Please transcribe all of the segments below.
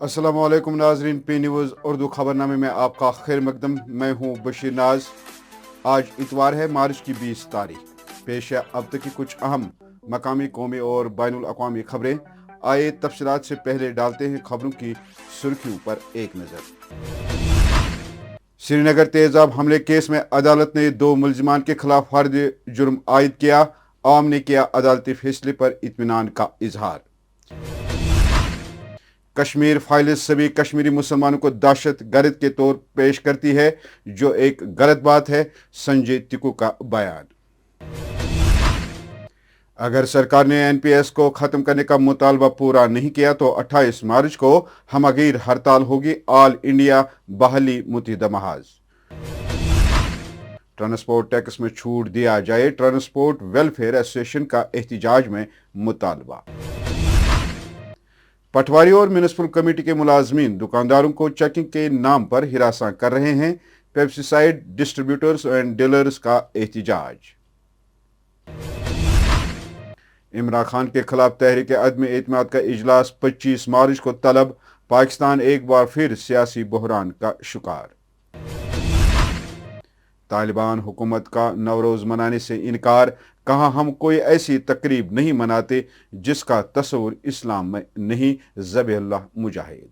अस्सलाम वालेकुम नाजरीन, पी न्यूज़ उर्दू खबरनामे में आपका खैर मकदम। मैं हूँ बशीर नाज। आज इतवार है, मार्च की 20 तारीख। पेश है अब तक की कुछ अहम मकामी, कौमी और बैनुल अक़वामी खबरें। आइए तफसीलात से पहले डालते हैं खबरों की सुर्खियों पर एक नज़र। श्रीनगर तेजाब हमले केस में अदालत ने 2 मुलजिमान के खिलाफ फर्द जुर्म आयद किया। आवाम ने किया अदालती फैसले पर इत्मीनान का इजहार। कश्मीर फाइल्स सभी कश्मीरी मुसलमानों को दहशत गर्द के तौर पेश करती है, जो एक गलत बात है। संजय तिकू का बयान। अगर सरकार ने एनपीएस को खत्म करने का मुतालबा पूरा नहीं किया तो 28 मार्च को हमगीर हड़ताल होगी। ऑल इंडिया बहाली मुत्तहिदा महाज। ट्रांसपोर्ट टैक्स में छूट दिया जाए, ट्रांसपोर्ट वेलफेयर एसोसिएशन का एहतजाज में मुतालबा। पटवारी और म्यूनिसिपल कमेटी के मुलाजमीन दुकानदारों को चेकिंग के नाम पर हिरासा कर रहे हैं। पेस्टिसाइड डिस्ट्रीब्यूटर्स एंड डीलर्स का एहतजाज। इमरान खान के खिलाफ तहरीक अदम एतमाद का इजलास 25 मार्च को तलब। पाकिस्तान एक बार फिर सियासी बहरान का शिकार। तालिबान हुकूमत का नवरोज मनाने से इनकार, कहा हम कोई ऐसी तकरीब नहीं मनाते जिसका तस्वुर इस्लाम में नहीं। ज़बीहुल्लाह मुजाहिद।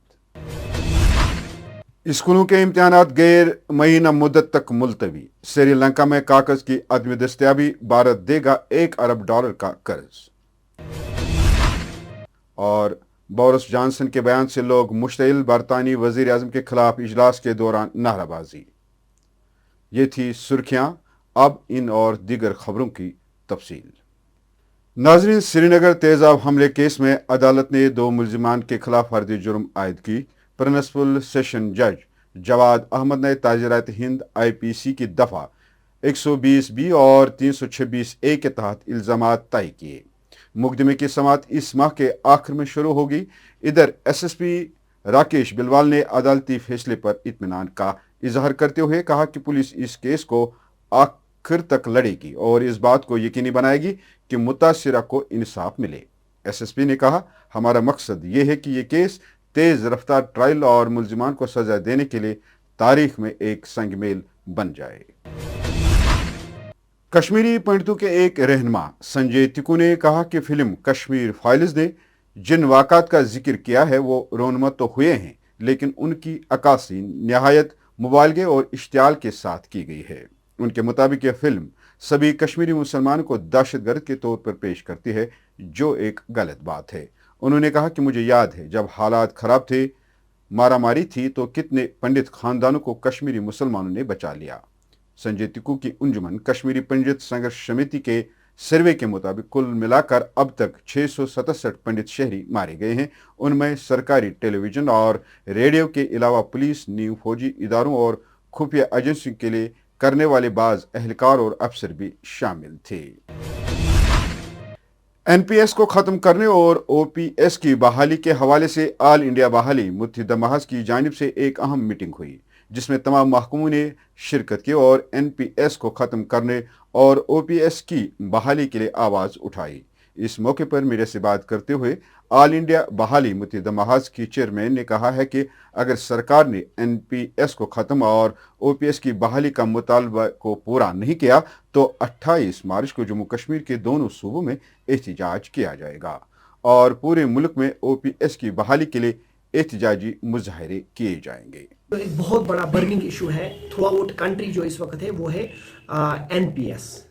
स्कूलों के इम्तिहानात गैर महीना मुद्दत तक मुलतवी। श्रीलंका में कागज की अदम दस्तयाबी, भारत देगा $1 अरब का कर्ज। और बोरिस जॉनसन के बयान से लोग मुश्तइल, बरतानी वजीर आजम के खिलाफ इजलास के दौरान नाराबाजी। ये थी सुर्खियां, अब इन और दीगर खबरों की तफसील। नाजरीन, श्रीनगर तेजाब हमले केस में अदालत ने 2 मुलजिमान के खिलाफ फर्द जुर्म आयद की। प्रिंसिपल सेशन जज जवाद अहमद ने ताज़रात हिंद IPC की दफ़ा 120B और 326A के तहत इल्ज़ामात तय किए। मुकदमे की समाअत इस माह के आखिर में शुरू होगी। इधर SSP राकेश बिलवाल ने अदालती फैसले पर इत्मीनान का इजहार करते हुए कहा कि पुलिस इस केस को आखिर तक लड़ेगी और इस बात को यकीनी बनाएगी कि मुतासिरा को इंसाफ मिले। SSP ने कहा, हमारा मकसद ये है कि ये केस तेज रफ्तार ट्रायल और मुलजिमान को सजा देने के लिए तारीख में एक संगमेल बन जाए। कश्मीरी पंडितों के एक रहनुमा संजय तिकू ने कहा कि फिल्म कश्मीर फाइल्स ने जिन वाक़ात का जिक्र किया है वो रोनमा तो हुए हैं, लेकिन उनकी अक्कासी निहायत मुबालगे और इश्तियाल के साथ की गई है। उनके मुताबिक यह फिल्म सभी कश्मीरी मुसलमानों को दहशतगर्द के तौर पर पेश करती है, जो एक गलत बात है। उन्होंने कहा कि मुझे याद है जब हालात खराब थे, मारामारी थी, तो कितने पंडित खानदानों को कश्मीरी मुसलमानों ने बचा लिया। संजय तिकू की अंजुमन कश्मीरी पंडित संघर्ष समिति के सर्वे के मुताबिक कुल मिलाकर अब तक 667 पंडित शहरी मारे गए हैं। उनमें सरकारी टेलीविजन और रेडियो के अलावा पुलिस, नीम फौजी इदारों और खुफिया एजेंसियों के लिए करने वाले बाज एहलकार और अफसर भी शामिल थे। एनपीएस को खत्म करने और OPS की बहाली के हवाले से ऑल इंडिया बहाली मुत्तहिदा महाज की जानिब से एक अहम मीटिंग हुई, जिसमें तमाम महकमों ने शिरकत की और एनपीएस को ख़त्म करने और OPS की बहाली के लिए आवाज़ उठाई। इस मौके पर मीडिया से बात करते हुए ऑल इंडिया बहाली मुत्तहिदा महाज की चेयरमैन ने कहा है कि अगर सरकार ने एनपीएस को ख़त्म और OPS की बहाली का मुतालबा को पूरा नहीं किया तो 28 मार्च को जम्मू कश्मीर के दोनों सूबों में एहतजाज किया जाएगा और पूरे मुल्क में OPS की बहाली के लिए एहतजाजी मुजाहरे किए जाएंगे। तो एक बहुत बड़ा बर्निंग इशू है थ्रू आउट कंट्री जो इस वक्त है वो है एनपीएस,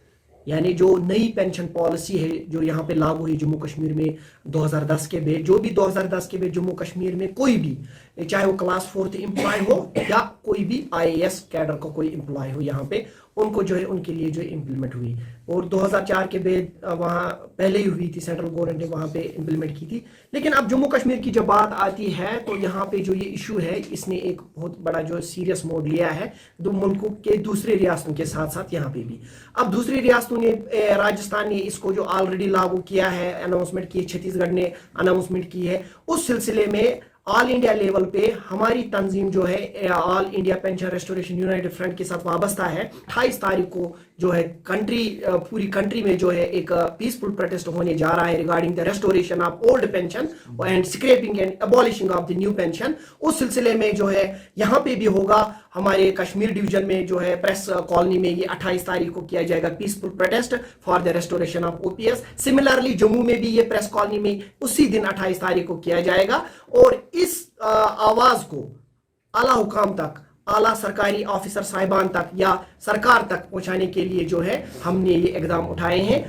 यानी जो नई पेंशन पॉलिसी है जो यहाँ पे लागू हुई जम्मू कश्मीर में 2010 के बाद। जो भी 2010 के बाद जम्मू कश्मीर में कोई भी, चाहे वो क्लास 4th एम्प्लॉय हो या कोई भी IAS कैडर का कोई एम्प्लॉय हो, यहाँ पे उनको जो है उनके लिए जो इम्प्लीमेंट हुई। और 2004 के बाद वहाँ पहले ही हुई थी, सेंट्रल गवर्नमेंट ने वहाँ पे इम्प्लीमेंट की थी। लेकिन अब जम्मू कश्मीर की जब बात आती है तो यहाँ पे जो ये इशू है इसने एक बहुत बड़ा जो सीरियस मोड लिया है दो मुल्कों के दूसरे रियासतों के साथ साथ यहाँ पे भी। अब दूसरी रियासतों ने, राजस्थान ने इसको जो ऑलरेडी लागू किया है, अनाउंसमेंट की, छत्तीसगढ़ ने अनाउंसमेंट की है। उस सिलसिले में ऑल इंडिया लेवल पे हमारी तंजीम जो है all India pension restoration United front के साथ वाबस्ता है, 28 तारीख को जो है पूरी कंट्री में जो है एक पीसफुल प्रोटेस्ट होने जा रहा है regarding the restoration of old pension and scrapping and abolishing of the new pension. उस सिलसिले में जो है यहाँ पे भी होगा, हमारे कश्मीर डिवीजन में जो है प्रेस कॉलोनी में ये 28 तारीख को किया जाएगा peaceful protest for the restoration of OPS. Similarly Jammu में भी ये प्रेस कॉलोनी में उसी दिन 28 तारीख को किया जाएगा और इस आवाज को आला हुकाम तक, आला सरकारी ऑफिसर साहिबान तक या सरकार तक पहुंचाने के लिए जो है हमने ये इकदाम उठाए हैं।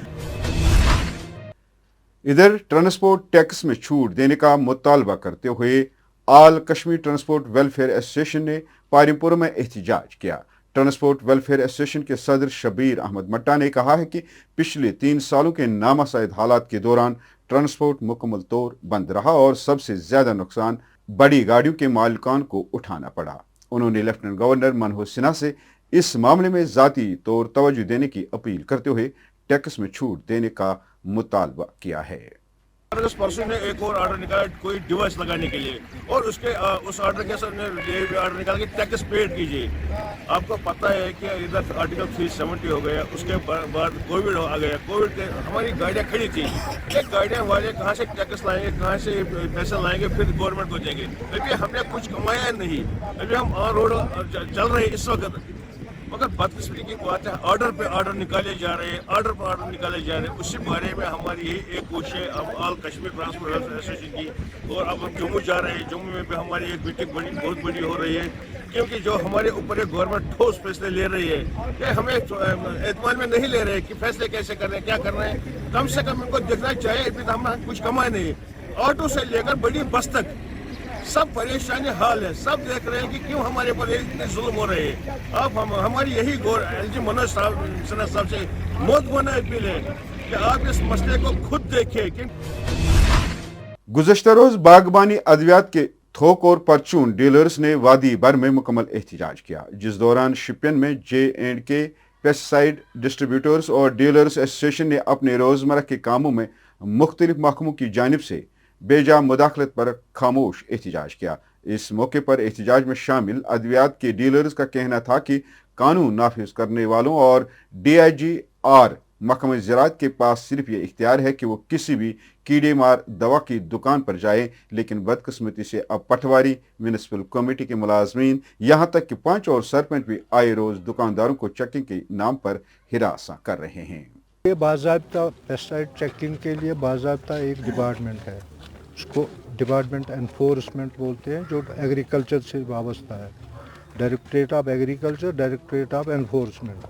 इधर ट्रांसपोर्ट टैक्स में छूट देने का मुतालबा करते हुए आल कश्मीर ट्रांसपोर्ट वेलफेयर एसोसिएशन ने पारीपुर में एहतजाज किया। ट्रांसपोर्ट वेलफेयर एसोसिएशन के सदर शबीर अहमद मट्टा ने कहा है कि पिछले 3 सालों के नामसाइद हालात के दौरान ट्रांसपोर्ट मुकम्मल तौर बंद रहा और सबसे ज्यादा नुकसान बड़ी गाड़ियों के मालिकान को उठाना पड़ा। उन्होंने लेफ्टिनेंट गवर्नर मनोहर सिन्हा से इस मामले में ज़ाती तौर तवज्जो देने की अपील करते हुए टैक्स में छूट देने का मुतालबा किया है। उस पर्सन ने एक और ऑर्डर निकाला कोई डिवाइस लगाने के लिए और उसके उस ऑर्डर के साथ ऑर्डर निकाल के टैक्स पेड कीजिए। आपको पता है कि इधर आर्टिकल 370 हो गया, उसके बाद कोविड आ गया। कोविड के हमारी गाड़ियाँ खड़ी थी, ये गाड़ियाँ वाले कहाँ से टैक्स लाएंगे, कहाँ से पैसे लाएंगे, फिर गवर्नमेंट को देंगे। अभी हमने कुछ कमाया नहीं, अभी हम ऑन रोड चल रहे हैं इस वक्त। मगर बदकिस्मती की बात है, ऑर्डर पे ऑर्डर निकाले जा रहे हैं, ऑर्डर पे ऑर्डर निकाले जा रहे हैं। उसी बारे में हमारी यही एक कोशिश है अब ऑल कश्मीर ट्रांसपोर्ट एसोसिएशन की। और अब हम जम्मू जा रहे हैं, जम्मू में भी हमारी एक मीटिंग बहुत बड़ी हो रही है, क्योंकि जो हमारे ऊपर एक गवर्नमेंट ठोस फैसले ले रही है कि हमें एतमाद में नहीं ले रहे कि फैसले कैसे कर रहे हैं, क्या कर रहे हैं। कम से कम इनको देखना चाहिए, अभी हम कुछ कमाए नहीं। ऑटो से लेकर बड़ी बस तक सब परेशानी हाल है, सब देख रहे हैं कि क्यों हमारे ऊपर इतने जुल्म हो रहे हैं। अब हमारी यही एलजी मनोज सिन्हा साहब से मौत होना अपील है कि आप इस मसले को खुद देखें कि गुज़श्ता रोज बागबानी अद्वियात के थोक और परचून डीलर्स ने वादी भर में मुकम्मल एहतजाज किया, जिस दौरान शिपियन में J&K पेस्टिसाइड डिस्ट्रीब्यूटर्स और डीलर्स एसोसिएशन ने अपने रोजमर्रा के कामों में मुख्तलिफ महकमों की जानिब से बेजा मुदाखलत पर खामोश एहतजाज किया। इस मौके पर एहतजाज में शामिल अद्वियात के डीलर्स का कहना था कि कानून नाफिज करने वालों और DIGR महकमा ज़राअत के पास सिर्फ ये इख्तियार है कि वो किसी भी कीड़े मार दवा की दुकान पर जाए, लेकिन बदकिस्मती से अब पटवारी, म्यूनिसिपल कमेटी के मुलाजमीन, यहाँ तक कि पंच और सरपंच भी आए रोज दुकानदारों को चेकिंग के नाम पर हिरासा कर रहे हैं। ये बाज़ाब्ता पेस्टिसाइड चेकिंग के लिए बाज़ाब्ता एक डिपार्टमेंट है, उसको डिपार्टमेंट एनफोर्समेंट बोलते हैं, जो एग्रीकल्चर से वाबस्ता है। Directorate of agriculture, directorate of enforcement.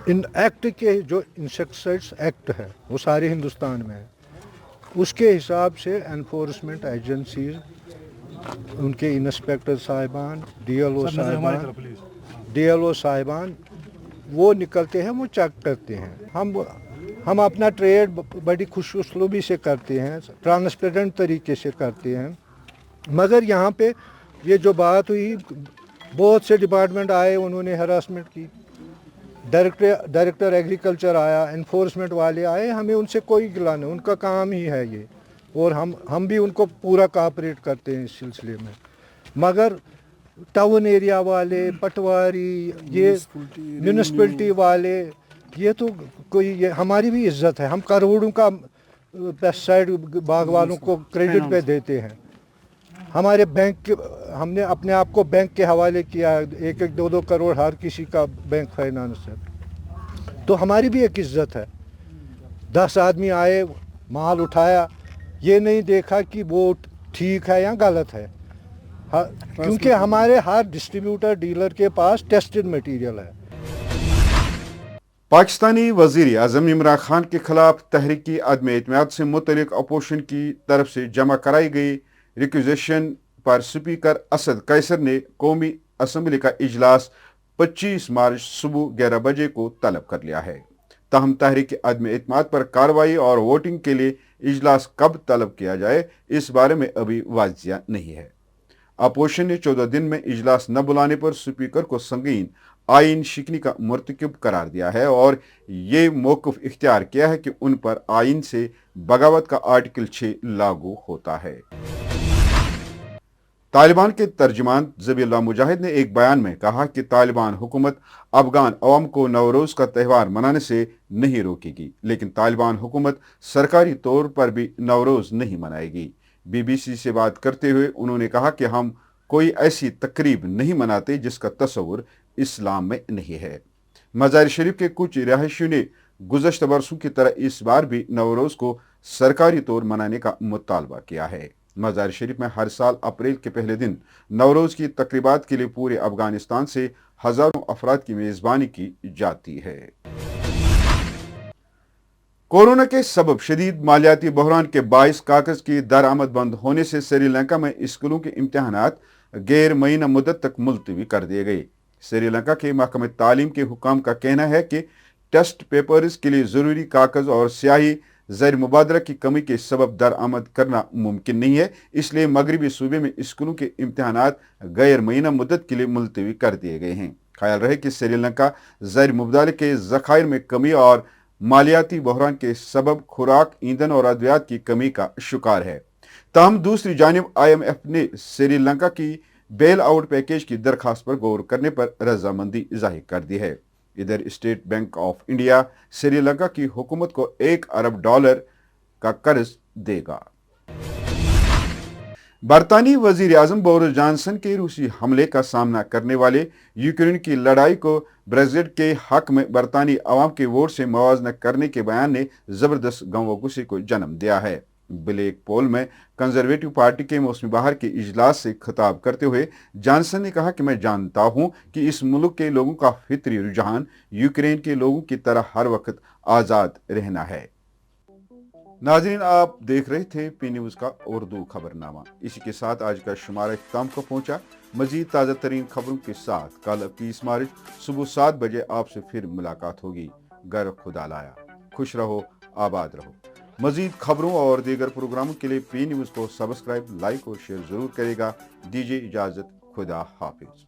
In act के जो इंसेक्टिसाइड्स एक्ट है वो सारे हिंदुस्तान में है, उसके हिसाब से एनफोर्समेंट एजेंसीज, उनके इंस्पेक्टर साहिबान, DLO साहिबान वो निकलते हैं, वो चेक करते हैं। हम अपना ट्रेड बड़ी खुशउस्लूबी से करते हैं, ट्रांसपेरेंट तरीके से करते हैं। मगर यहाँ पे ये जो बात हुई, बहुत से डिपार्टमेंट आए, उन्होंने हरासमेंट की। डायरेक्टर एग्रीकल्चर आया, एनफोर्समेंट वाले आए, हमें उनसे कोई गिला नहीं, उनका काम ही है ये, और हम भी उनको पूरा कोऑपरेट करते हैं इस सिलसिले में। मगर टाउन एरिया वाले, पटवारी, ये म्यूनिसिपलिटी वाले, ये तो कोई, ये हमारी भी इज्जत है। हम करोड़ों का पेस्टिसाइड बाग वालों को क्रेडिट पे देते हैं। हमारे बैंक, हमने अपने आप को बैंक के हवाले किया है, 1-2 करोड़ हर किसी का बैंक फाइनेंस है, तो हमारी भी एक इज्जत है। 10 आदमी आए, माल उठाया, ये नहीं देखा कि वो ठीक है या गलत है, क्योंकि हमारे हर डिस्ट्रीब्यूटर डीलर के पास टेस्टेड मटेरियल है। पाकिस्तानी वज़ीर आज़म इमरान खान के खिलाफ तहरीकी अदम एतमाद से मुतल्लिक अपोजिशन की तरफ से जमा कराई गई रिक्वेजिशन पर स्पीकर असद कैसर ने कौमी असम्बली का इजलास 25 मार्च सुबह 11 बजे को तलब कर लिया है। ताहम तहरीकी अदम एतमाद पर कार्रवाई और वोटिंग के लिए इजलास कब तलब किया जाए, इस बारे में अभी वाजिया नहीं है। अपोजिशन ने 14 दिन में इजलास न बुलाने पर स्पीकर को संगीन आइन शिकनी का मुर्तकिब करार दिया है और ये मौक़िफ़ इख्तियार किया है कि उन पर आइन से बगावत का आर्टिकल 6 लागू होता है। तालिबान के तर्जुमान ज़बीउल्लाह मुजाहिद ने एक बयान में कहा कि तालिबान हुकूमत अफगान अवाम को नवरोज़ का त्यौहार मनाने से नहीं रोकेगी, लेकिन तालिबान हुकूमत सरकारी तौर पर भी नवरोज़ नहीं मनाएगी। BBC से बात करते हुए उन्होंने कहा कि हम कोई ऐसी तकरीब नहीं मनाते जिसका तस्वुर इस्लाम में नहीं है। मज़ार शरीफ के कुछ रिहायशियों ने गुज़श्ता बरसों की तरह इस बार भी नवरोज़ को सरकारी तौर मनाने का मुतालबा किया है। मज़ार शरीफ में हर साल अप्रैल के पहले दिन नवरोज़ की तकरीबात के लिए पूरे अफगानिस्तान से हज़ारों अफराद की मेज़बानी की जाती है। कोरोना के सबब शदीद मालियाती बहरान के बाइस कागज की दरामद बंद होने से श्रीलंका में स्कूलों के इम्तहानात गैर मुअय्यना मुद्दत तक मुलतवी कर दिए गए। श्रीलंका के महकमे तालीम के हुकाम का कहना है कि टेस्ट पेपर्स के लिए ज़रूरी कागज और स्याही ज़र मुबादला की कमी के सबब दरामद करना मुमकिन नहीं है, इसलिए मगरबी सूबे में स्कूलों के इम्तहानात गैर मुअय्यना मुद्दत के लिए मुलतवी कर दिए गए हैं। ख्याल रहे कि श्रीलंका ज़र मुबादले के ज़खायर में कमी और मालियाती बहरान के सबब खुराक, ईंधन और अद्वियात की कमी का शिकार है। ताहम दूसरी जानिब IMF ने श्रीलंका की बेल आउट पैकेज की दरखास्त पर गौर करने पर रजामंदी जाहिर कर दी है। इधर state bank of India Sri Lanka की हुकूमत को $1 अरब का कर्ज देगा। बरतानी वजीर आजम बोरिस जॉनसन के रूसी हमले का सामना करने वाले यूक्रेन की लड़ाई को ब्रेक्जिट के हक में बरतानी अवाम के वोट से मुआवजा करने के बयान ने जबरदस्त गम व गुस्से को जन्म दिया है। ब्लैक पोल में कंजर्वेटिव पार्टी के मौसमी बहार के इजलास से खिताब करते हुए जॉनसन ने कहा कि मैं जानता हूं कि इस मुल्क के लोगों का फितरी रुझान यूक्रेन के लोगों की तरह हर वक्त आज़ाद रहना है। नाज़रीन, आप देख रहे थे पी न्यूज़ का उर्दू खबरनामा। इसी के साथ आज का शुमारा इख्तिताम को पहुंचा। मजीद ताज़ा तरीन खबरों के साथ कल 30 मार्च सुबह 7 बजे आपसे फिर मुलाकात होगी। गर खुदा लाया। खुश रहो, आबाद रहो। मजीद खबरों और दीगर प्रोग्रामों के लिए पी न्यूज़ को सब्सक्राइब, लाइक और शेयर ज़रूर करेगा। दीजिए इजाज़त। खुदा हाफिज।